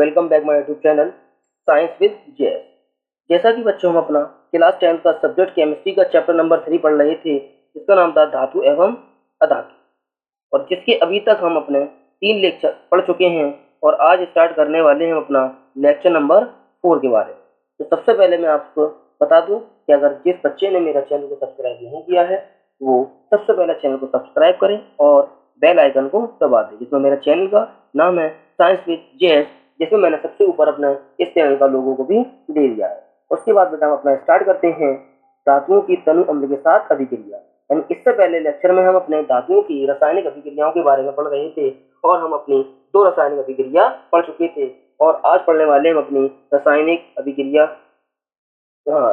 Welcome back my YouTube channel science with JS. जैसा कि बच्चों हम अपना क्लास 10 का सब्जेक्ट केमिस्ट्री का चैप्टर नंबर 3 पढ़ रहे थे, जिसका नाम था धातु एवं अधातु, और जिसके अभी तक हम अपने 3 लेक्चर पढ़ चुके हैं और आज स्टार्ट करने वाले हैं अपना लेक्चर नंबर 4 के बारे में। तो सबसे पहले मैं आपको बता दूं कि अगर जिस बच्चे ने मेरा चैनल को सब्सक्राइब नहीं किया है वो सबसे पहले चैनल को सब्सक्राइब करें और बेल आइकन को दबा दें, जिसमें मेरा चैनल का नाम है साइंस विद जेएस, जिसमें मैंने सबसे ऊपर अपने इस चैनल का लोगो को भी दे दिया है। उसके बाद बेटा हम अपना स्टार्ट करते हैं धातुओं की तनु अम्ल के साथ अभिक्रिया। यानी इससे पहले लेक्चर में हम अपने धातुओं की रासायनिक अभिक्रियाओं के बारे में पढ़ रहे थे और हम अपनी 2 रासायनिक अभिक्रिया पढ़ चुके थे, और आज पढ़ने वाले हम अपनी रासायनिक अभिक्रिया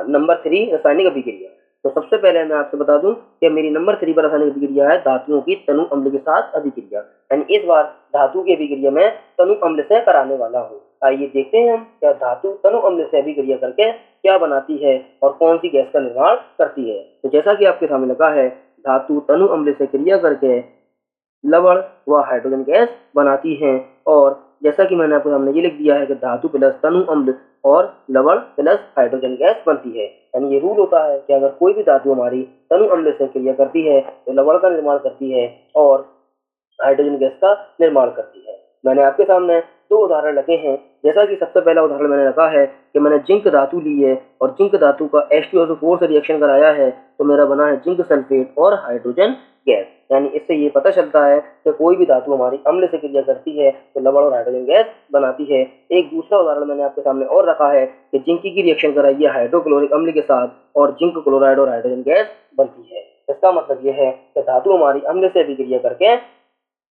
नंबर 3 रासायनिक अभिक्रिया। तो सबसे पहले मैं आपसे बता दूं कि मेरी नंबर 3 पर रासायनिक अभिक्रिया है धातुओं की तनु अम्ल के साथ अभिक्रिया। यानी इस बार धातु की अभिक्रिया में तनु अम्ल से कराने वाला हूँ। आइए देखते हैं हम क्या धातु तनु अम्ल से अभिक्रिया करके क्या बनाती है और कौन सी गैस का निर्माण करती है। तो जैसा कि आपके सामने लगा है, धातु तनु अम्ल से क्रिया करके लवण व हाइड्रोजन गैस बनाती है, और जैसा कि मैंने आपके सामने ये लिख दिया है कि धातु प्लस तनु अम्ल और लवण प्लस हाइड्रोजन गैस बनती है। यानी ये रूल होता है कि अगर कोई भी धातु हमारी तनु अम्ल से क्रिया करती है तो लवण का निर्माण करती है और हाइड्रोजन गैस का निर्माण करती है। मैंने आपके सामने 2 उदाहरण रखे हैं। जैसा कि सबसे पहला उदाहरण मैंने रखा है कि मैंने जिंक धातु ली है और जिंक धातु का H2SO4 से रिएक्शन कराया है, तो मेरा बना है जिंक सल्फेट और हाइड्रोजन गैस। यानी इससे ये पता चलता है कि कोई भी धातु हमारी अम्ल से क्रिया करती है तो लवण और हाइड्रोजन गैस बनाती है। एक दूसरा उदाहरण मैंने आपके सामने और रखा है कि जिंक की रिएक्शन कराई है हाइड्रोक्लोरिक अम्ल के साथ और जिंक क्लोराइड और हाइड्रोजन गैस बनती है। इसका मतलब यह है कि धातु हमारी अम्ल से अभिक्रिया करके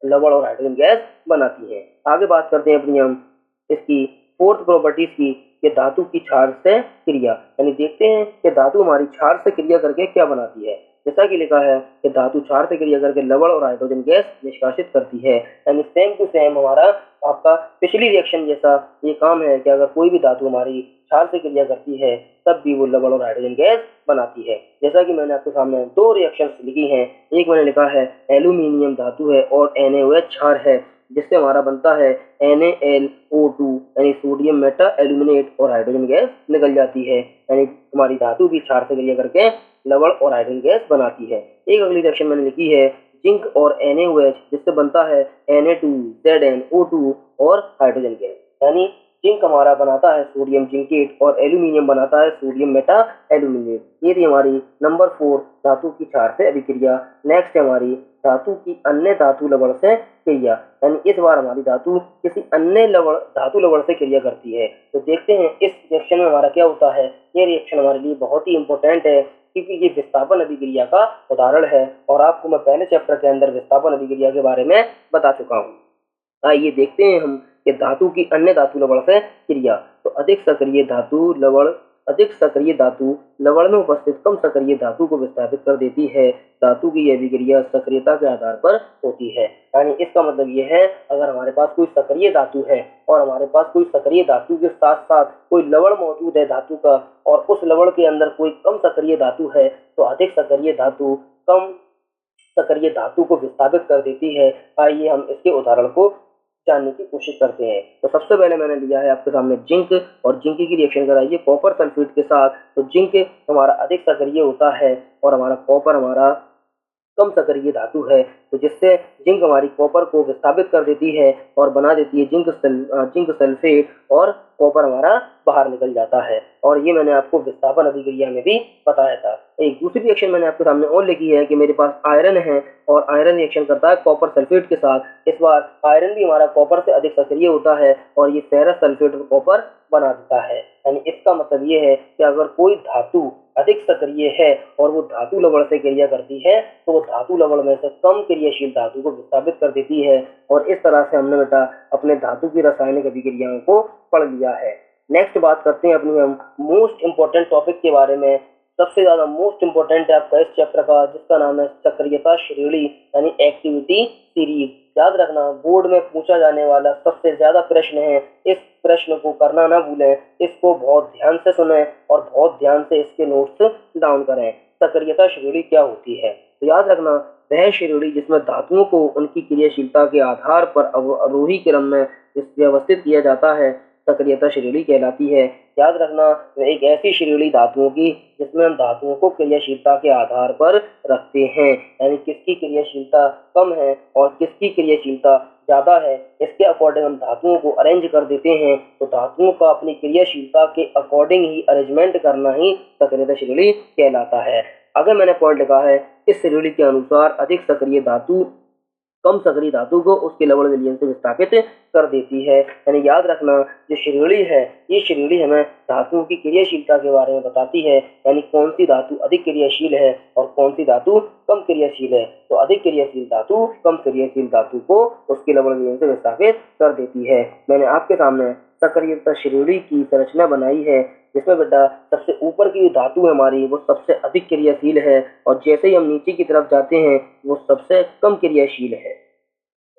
लवण और हाइड्रोजन गैस बनाती है। आगे बात करते हैं अपनी हम इसकी 4th प्रॉपर्टीज की, कि धातु की क्षार से क्रिया। यानी देखते हैं कि धातु हमारी क्षार से क्रिया करके क्या बनाती है। जैसा कि लिखा है कि धातु क्षार से क्रिया करके लवण और हाइड्रोजन गैस निष्कासित करती है। यानी सेम टू सेम हमारा आपका पिछली रिएक्शन जैसा ये काम है कि अगर कोई भी धातु हमारी क्षार से क्रिया करती है तब भी वो लवण और हाइड्रोजन गैस बनाती है। जैसा कि मैंने आपके सामने 2 रिएक्शंस लिखी हैं। एक मैंने लिखा है एल्यूमिनियम धातु है और NaOH क्षार है, जिससे हमारा बनता है NaLO2 यानी सोडियम मेटा एल्यूमिनेट और हाइड्रोजन गैस निकल जाती है। यानी हमारी धातु भी क्षार से क्रिया करके लवण और हाइड्रोजन गैस बनाती है। एक अगली रिएक्शन मैंने लिखी है जिंक और NaOH, जिससे बनता है Na2ZnO2 और हाइड्रोजन गैस। यानी जिंक हमारा बनाता है सोडियम जिंकेट और एल्यूमिनियम बनाता है सोडियम मेटा एल्यूमिनेट। ये थी हमारी नंबर 4 धातु की क्षार से अभिक्रिया। नेक्स्ट है हमारी धातु की अन्य धातु लवण से क्रिया। यानी इस बार हमारी धातु किसी अन्य धातु लवण से क्रिया करती है। तो देखते हैं इस रिएक्शन में हमारा क्या होता है। ये रिएक्शन हमारे लिए बहुत ही इंपॉर्टेंट है क्योंकि ये विस्थापन अभिक्रिया का उदाहरण है, और आपको मैं पहले चैप्टर के अंदर विस्थापन अभिक्रिया के बारे में बता चुका हूँ। आइए देखते हैं हम कि धातु की अन्य धातु लवण से क्रिया। तो अधिक सक्रिय धातु लवण में उपस्थित कम सक्रिय धातु को विस्थापित कर देती है। धातु की यह अभिक्रिया सक्रियता के आधार पर होती है। यानी इसका मतलब यह है, अगर हमारे पास कोई सक्रिय धातु है और हमारे पास कोई सक्रिय धातु के साथ साथ कोई लवण मौजूद है धातु का, और उस लवण के अंदर कोई कम सक्रिय धातु है, तो अधिक सक्रिय धातु कम सक्रिय धातु को विस्थापित कर देती है। आइए हम इसके उदाहरण को जानने की कोशिश करते हैं। तो सबसे पहले मैंने लिया है आपके सामने जिंक, और जिंक की रिएक्शन कराई है कॉपर सल्फेट के साथ। तो जिंक हमारा अधिक सक्रिय होता है और हमारा कॉपर हमारा कम सक्रिय धातु है, तो जिससे जिंक हमारी कॉपर को विस्थापित कर देती है और बना देती है जिंक सल्फेट, और कॉपर हमारा बाहर निकल जाता है। और ये मैंने आपको विस्थापन अभिक्रिया में भी बताया था। एक दूसरी रिएक्शन मैंने आपके सामने और लिखी है कि मेरे पास आयरन है और आयरन रिएक्शन करता है कॉपर सल्फेट के साथ। इस बार आयरन भी हमारा कॉपर से अधिक सक्रिय होता है और ये फेरस सल्फेट और कॉपर बना देता है। यानी इसका मतलब ये है कि अगर कोई धातु अधिक सक्रिय है और वो धातु लवण से क्रिया करती है तो वो धातु लवण में से कम क्रियाशील धातु को विस्थापित कर देती है। और इस तरह से हमने बेटा अपने धातु की रासायनिक अभिक्रियाओं को पढ़ लिया है। नेक्स्ट बात करते हैं अपनी हम मोस्ट इंपॉर्टेंट टॉपिक के बारे में। सबसे ज्यादा मोस्ट इंपॉर्टेंट है आपका इस चैप्टर का, जिसका नाम है सक्रियता श्रेणी यानी एक्टिविटी सीरीज। याद रखना, बोर्ड में पूछा जाने वाला सबसे ज्यादा प्रश्न है। इस प्रश्न को करना ना भूलें, इसको बहुत ध्यान से सुनें और बहुत ध्यान से इसके नोट्स डाउन करें। सक्रियता श्रेणी क्या होती है? तो याद रखना, वह श्रेणी जिसमें धातुओं को उनकी क्रियाशीलता के आधार पर अवरोही क्रम में व्यवस्थित किया जाता है सक्रियता श्रेणी कहलाती है। याद रखना एक ऐसी श्रेणी धातुओं की जिसमें हम धातुओं को क्रियाशीलता के आधार पर रखते हैं, यानी किसकी क्रियाशीलता कम है और किसकी क्रियाशीलता ज्यादा है, इसके अकॉर्डिंग हम धातुओं को अरेंज कर देते हैं। तो धातुओं का अपनी क्रियाशीलता के अकॉर्डिंग ही अरेंजमेंट करना ही सक्रियता श्रेणी कहलाता है। अगर मैंने पॉइंट लिखा है इस श्रेणी के अनुसार अधिक सक्रिय धातु कम सक्रिय धातु को उसके लवण विलयन से विस्थापित कर देती है। यानी याद रखना जो श्रेणी है ये श्रेणी हमें धातुओं की क्रियाशीलता के बारे में बताती है, यानी कौन सी धातु अधिक क्रियाशील है और कौन सी धातु कम क्रियाशील है। तो अधिक क्रियाशील धातु कम क्रियाशील धातु को उसके लवण विलयन से विस्थापित कर देती है। मैंने आपके सामने सक्रियता श्रेणी की संरचना बनाई है, जिसमें बेटा सबसे ऊपर की धातु है हमारी वो सबसे अधिक क्रियाशील है और जैसे ही हम नीचे की तरफ जाते हैं वो सबसे कम क्रियाशील है।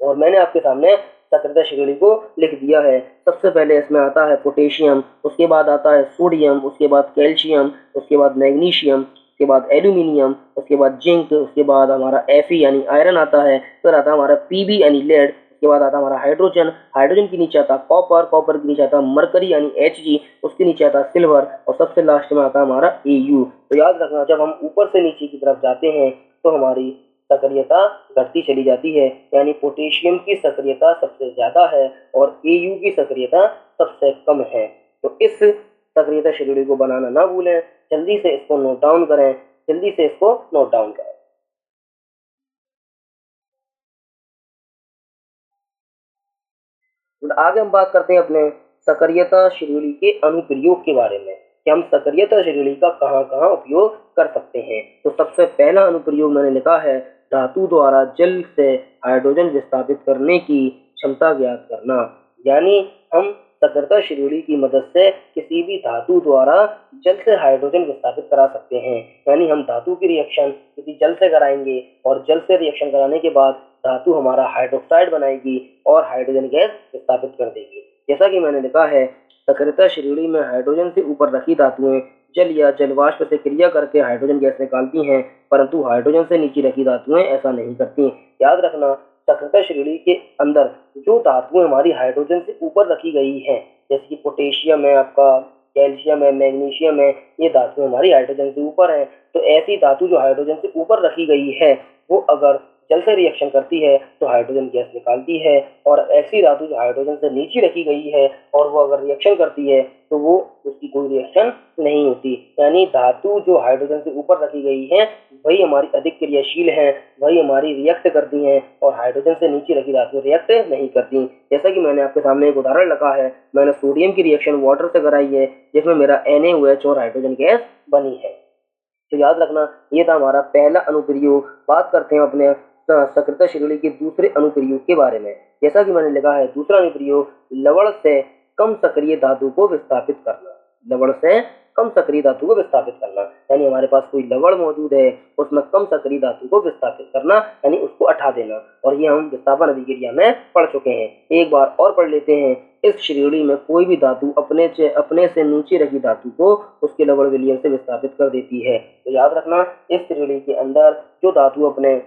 और मैंने आपके सामने सक्रियता श्रेणी को लिख दिया है। सबसे पहले इसमें आता है पोटेशियम, उसके बाद आता है सोडियम, उसके बाद कैल्शियम, उसके बाद मैग्नीशियम, उसके बाद एल्यूमिनियम, उसके बाद जिंक, उसके बाद हमारा Fe यानी आयरन आता है, फिर आता है हमारा Pb यानी लेड, उसके बाद आता हमारा हाइड्रोजन, हाइड्रोजन के नीचे आता कॉपर, कॉपर के नीचे आता मरकरी यानी Hg, उसके नीचे आता सिल्वर और सबसे लास्ट में आता हमारा Au। तो याद रखना जब हम ऊपर से नीचे की तरफ जाते हैं तो हमारी सक्रियता घटती चली जाती है, यानी पोटेशियम की सक्रियता सबसे ज्यादा है और Au की सक्रियता सबसे कम है। तो इस सक्रियता श्रेणी को बनाना ना भूलें, जल्दी से इसको नोट डाउन करें, जल्दी से इसको नोट डाउन करें। आगे हम बात करते हैं अपने सक्रियता श्रेणी के अनुप्रयोग के बारे में कि हम सक्रियता श्रेणी का कहाँ कहाँ उपयोग कर सकते हैं। तो सबसे पहला अनुप्रयोग मैंने लिखा है धातु द्वारा जल से हाइड्रोजन विस्थापित करने की क्षमता ज्ञात करना, यानी हम सक्रियता श्रेणी की मदद से किसी भी धातु द्वारा जल से हाइड्रोजन विस्थापित करा सकते हैं। यानी हम धातु की रिएक्शन किसी जल से कराएंगे और जल से रिएक्शन कराने के बाद धातु हमारा हाइड्रोक्साइड बनाएगी और हाइड्रोजन गैस विस्थापित कर देगी। जैसा कि मैंने लिखा है सक्रियता श्रेणी में हाइड्रोजन से ऊपर रखी धातुएं जल या जलवाष्प से क्रिया करके हाइड्रोजन गैस निकालती हैं, परंतु हाइड्रोजन से नीचे रखी धातुएं ऐसा नहीं करती। याद रखना सक्रियता श्रेणी के अंदर जो धातुएं हमारी हाइड्रोजन से ऊपर रखी गई हैं, जैसे कि पोटेशियम है, आपका कैल्शियम है, मैग्नीशियम है, ये धातुएं हमारी हाइड्रोजन से ऊपर हैं। तो ऐसी धातु जो हाइड्रोजन से ऊपर रखी गई है वो अगर जल से रिएक्शन करती है तो हाइड्रोजन गैस निकालती है, और ऐसी धातु जो हाइड्रोजन से नीचे रखी गई है और वो अगर रिएक्शन करती है तो वो उसकी कोई रिएक्शन नहीं होती। यानी धातु जो हाइड्रोजन से ऊपर रखी गई है वही हमारी अधिक क्रियाशील है, वही हमारी रिएक्ट करती हैं, और हाइड्रोजन से नीचे रखी धातु रिएक्ट नहीं करती। जैसा कि मैंने आपके सामने एक उदाहरण रखा है, मैंने सोडियम की रिएक्शन वाटर से कराई है जिसमें मेरा NaOH और हाइड्रोजन गैस बनी है। तो याद रखना ये था हमारा पहला अनुप्रयोग। बात करते हैं अपने सक्रियता श्रेणी के दूसरे अनुप्रयोग के बारे में। जैसा कि मैंने लिखा है दूसरा अनुप्रयोग लवण से कम सक्रिय धातु को विस्थापित करना। लवण से कम सक्रिय धातु को विस्थापित करना यानी हमारे पास कोई लवण मौजूद है उसमें कम सक्रिय धातु को विस्थापित करना यानी उसको हटा देना, और ये हम विस्थापन अभिक्रिया में पढ़ चुके हैं। एक बार और पढ़ लेते हैं। इस श्रेणी में कोई भी धातु अपने से नीचे रखी धातु को उसके लवण विलयन से विस्थापित कर देती है। तो याद रखना इस श्रेणी के अंदर जो धातु अपने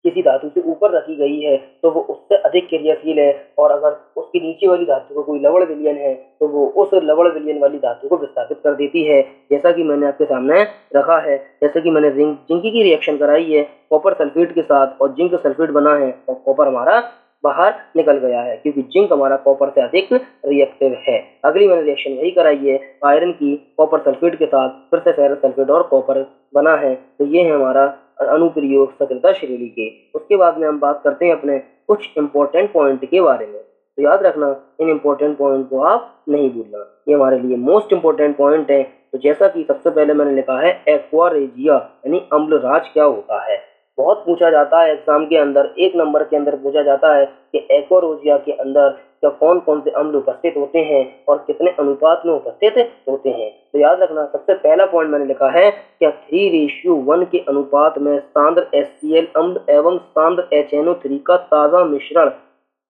किसी धातु से ऊपर रखी गई है तो वो उससे अधिक क्रियाशील है, और अगर उसकी नीचे वाली धातु का कोई लवण विलयन है तो वो उस लवण विलयन वाली धातु को विस्थापित कर देती है। जैसा कि मैंने आपके सामने रखा है, जैसे कि मैंने जिंक की रिएक्शन कराई है कॉपर सल्फेट के साथ और जिंक सल्फेट बना है और कॉपर हमारा बाहर निकल गया है क्योंकि जिंक हमारा कॉपर से अधिक रिएक्टिव है। अगली मैंने रिएक्शन यही कराई है आयरन की कॉपर सल्फेट के साथ, फिर से फेरस सल्फेट और कॉपर बना है। तो ये है हमारा अनुप्रयोग सक्रियता श्रेणी के। उसके बाद में हम बात करते हैं अपने कुछ इंपॉर्टेंट पॉइंट के बारे में। तो याद रखना इन इंपॉर्टेंट पॉइंट को आप नहीं भूलना, ये हमारे लिए मोस्ट इंपॉर्टेंट पॉइंट है। तो जैसा कि सबसे पहले मैंने लिखा है एक्वारेजिया यानी अम्लराज क्या होता है। बहुत पूछा जाता है एग्जाम के अंदर, एक नंबर के अंदर पूछा जाता है कि एक्वारेजिया के अंदर क्या कौन कौन से अम्ल उपस्थित होते हैं और कितने अनुपात में उपस्थित होते हैं। तो याद रखना सबसे पहला पॉइंट मैंने लिखा है क्या 3:1 के अनुपात में सांद्र HCl अम्ल एवं सांद्र HNO3 का ताजा मिश्रण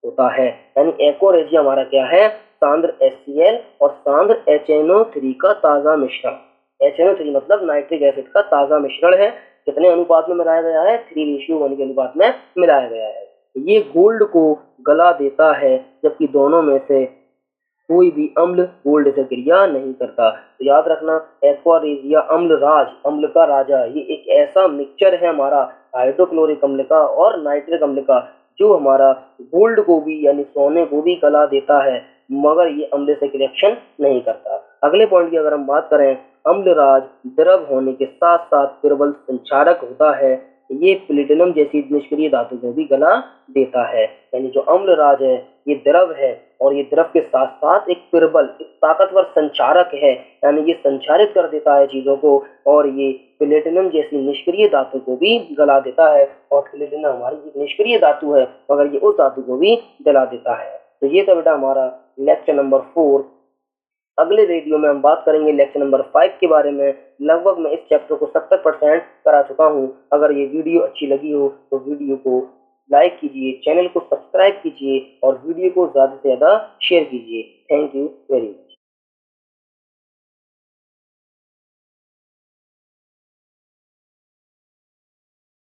होता है। यानी एक्वारेजिया हमारा क्या है, सांद्र HCl और सांद्र HNO3 का ताजा मिश्रण। HNO3 मतलब नाइट्रिक एसिड का ताजा मिश्रण है। कितने अनुपात में मिलाया गया है, 3:1 के अनुपात में मिलाया गया है। ये गोल्ड को गला देता है, जबकि दोनों में से कोई भी अम्ल गोल्ड से क्रिया नहीं करता। तो याद रखना, एक्वारेज या अम्लराज, अम्ल का राजा, ये एक ऐसा मिक्सचर है हमारा हाइड्रोक्लोरिक अम्ल का और नाइट्रिक अम्ल का, जो हमारा गोल्ड को भी यानी सोने को भी गला देता है, मगर ये अम्ल से रिएक्शन नहीं करता। अगले पॉइंट की अगर हम बात करें, अम्लराज द्रव होने के साथ साथ प्रबल संचारक होता है। ये प्लेटिनम जैसी निष्क्रिय धातु को भी गला देता है। यानी जो अम्लराज है ये द्रव है, और ये द्रव के साथ साथ एक प्रबल, एक ताकतवर संचारक है, यानी ये संचारित कर देता है चीजों को, और ये प्लेटिनम जैसी निष्क्रिय धातु को भी गला देता है। और प्लेटिनम हमारी एक निष्क्रिय धातु है, मगर ये उस धातु को भी गला देता है। तो ये था बेटा हमारा लेक्चर नंबर 4। अगले वीडियो में हम बात करेंगे लेक्चर नंबर 5 के बारे में। लगभग मैं इस चैप्टर को 70% करा चुका हूँ। अगर ये वीडियो अच्छी लगी हो तो वीडियो को लाइक कीजिए, चैनल को सब्सक्राइब कीजिए और वीडियो को ज़्यादा से ज़्यादा शेयर कीजिए। Thank you very much.